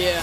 Yeah.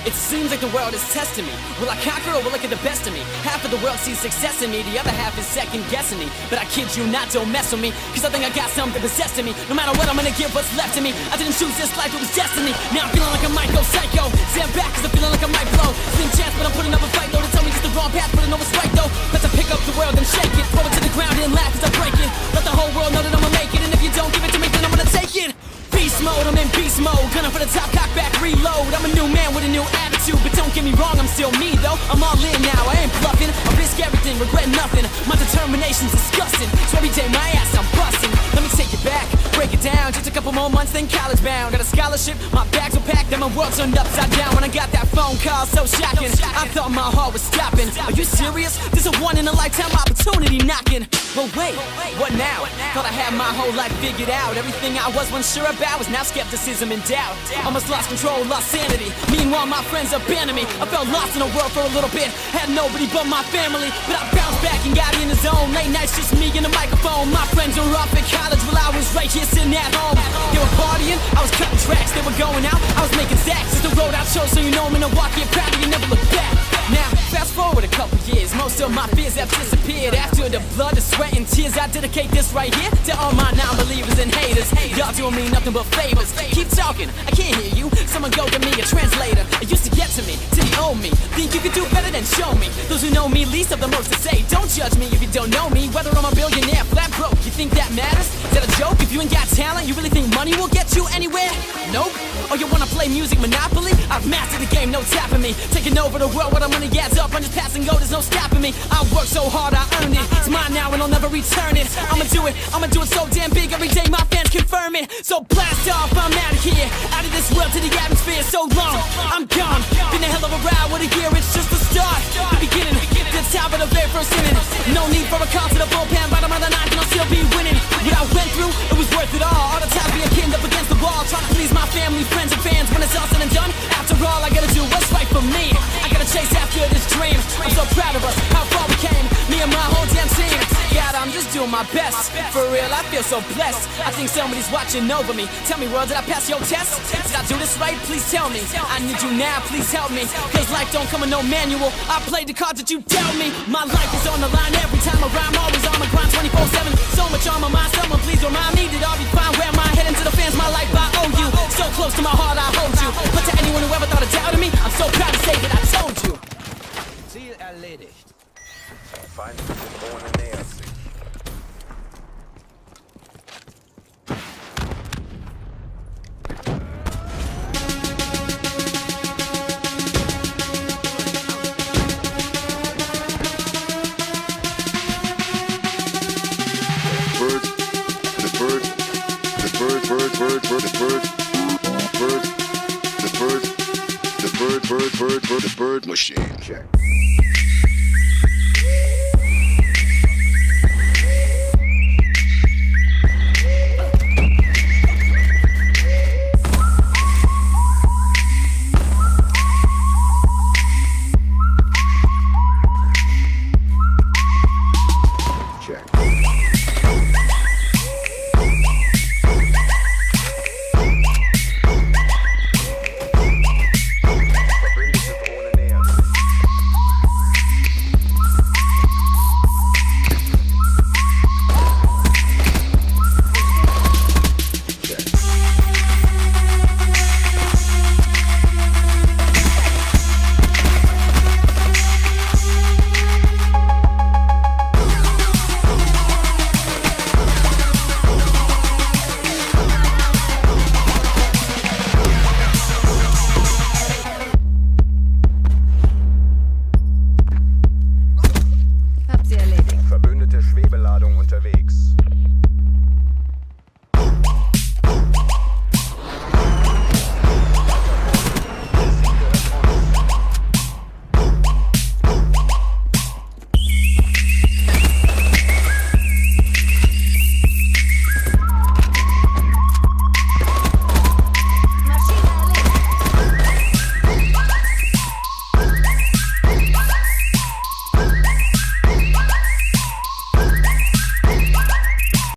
It seems like the world is testing me. Will I conquer or will I get the best of me? Half of the world sees success in me, the other half is second guessing me. But I kid you not, don't mess with me, cause I think I got something possessed in me. No matter what, I'm gonna give what's left of me. I didn't choose this life, it was destiny. Now I'm feeling like I might go psycho. Stand back cause I'm feeling like I might blow. Slim chance but I'm putting up a fight though. To tell me just the wrong path but I know what's right though. Let's pick up the world and shake it. Throw it to the ground and laugh as I break it. Let the whole world know that I'ma make it. And if you don't give it to me then I'm gonna take it. Beast mode, I'm in beast mode. Gunning for the top, cock back, reload. I'm a new man with a new attitude, but don't get me wrong, I'm still me though. I'm all in now, I ain't bluffing. I risk everything, regret nothing. My determination's disgusting, so every day my ass I'm busting. Let me take it back, break it down. Just a couple more months, then college bound. Got a scholarship, my bags were packed, then my world turned upside down. When I got that phone call, so shocking, I thought my heart was stopping. Are you serious? This a one-in-a-lifetime opportunity knocking. But wait, what now? Thought I had my whole life figured out. Everything I was once sure about was now skepticism and doubt. Almost lost control, lost sanity. Meanwhile my friends abandoned me. I felt lost in the world for a little bit. Had nobody but my family, but I bounced back and got in the zone. Late nights just me and the microphone. My friends were off at college while I was right here sitting at home. They were partying, I was cutting tracks. They were going out, I was making stacks. It's the road I chose, so you know I'm in Milwaukee and proud you never look back. Now, fast forward a couple years, most of my fears have disappeared. After the blood, the sweat and tears, I dedicate this right here to all my non-believers and haters. Y'all doing me nothing but favors. Keep talking, I can't hear you. Someone go get me a translator. It used to get to me, till you owe me. Think you could do better than show me. Those who know me least have the most to say. Don't judge me if you don't know me. Whether I'm a billionaire, flat broke, you think that matters? Is that a joke? If you ain't got talent, you really think money will get you anywhere? Nope. Or you wanna play music Monopoly? I've mastered the game, no tapping me. Taking over the world, what I'm money adds up. I'm just passing go, there's no stopping me. I work so hard, I earned it. It's mine now and I'll never return it. I'ma do it so damn big every day. My fans confirm it. So blast off, I'm out of here, out of this world to the atmosphere. So long, I'm gone. Been a hell of a ride, what a year, it's just the start. The beginning, the top of the very first inning. No need for a call to the bullpen, bottom of the ninth and I'll still be winning. What I went through, it was worth it all. All the time being pinned up against the wall, trying to please my family, friends and fans. When it's all said and done, after all I gotta do what's right for me. I gotta chase after this dream. I'm so proud of us, how far we came, me and my whole damn team. God, I'm just doing my best. For real, I feel so blessed. I think somebody's watching over me. Tell me, world, did I pass your test? Did I do this right? Please tell me. I need you now, please help me. Cause life don't come with no manual. I played the cards that you dealt me. My life is on the line every time I rhyme. Always on my grind 24/7. So much on my mind, someone please remind me that I'll be fine. Wear my head into the fans, my life I owe you. So close to my heart, I hold you. But to anyone who ever thought of doubting me, I'm so proud to say that I told you. Ziel erledigt. Feindliche Drohne nähert sich. The bird machine. Check.